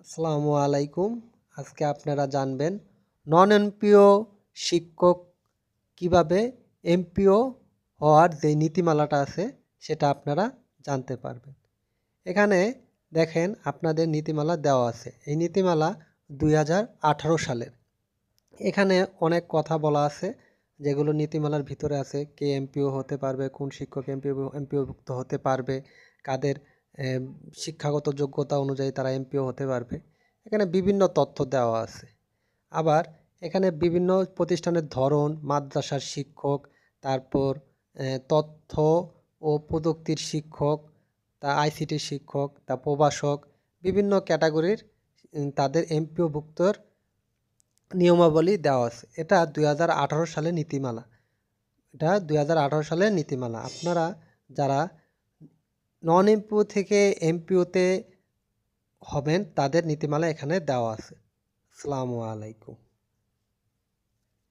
আসসালামু আলাইকুম। আজকে আপনারা জানবেন নন এমপিও শিক্ষক কিভাবে এমপিও হওয়ার যে নীতিমালাটা আছে সেটা আপনারা জানতে পারবেন। এখানে দেখেন আপনাদের নীতিমালা দেওয়া আছে। এই নীতিমালা 2018 সালের। এখানে অনেক কথা বলা আছে যেগুলো নীতিমালার ভিতরে আছে। কে এমপিও হতে পারবে, কোন শিক্ষক এমপিওভুক্ত হতে পারবে, কাদের শিক্ষাগত যোগ্যতা অনুযায়ী তারা এমপিও হতে পারবে। এখানে বিভিন্ন তথ্য দেওয়া আছে। আবার এখানে বিভিন্ন প্রতিষ্ঠানের ধরন, মাদ্রাসার শিক্ষক, তারপর তথ্য ও প্রযুক্তির শিক্ষক, আইসিটির শিক্ষক, প্রভাষক, বিভিন্ন ক্যাটাগরির তাদের এমপিওভুক্তর নিয়মাবলী দেওয়া আছে। এটা 2018 সালের নীতিমালা। সালের নীতিমালা। আপনারা যারা নন এমপিও থেকে এমপিওতে হবেন তাদের নীতিমালা এখানে দেওয়া আছে। আসসালামু আলাইকুম।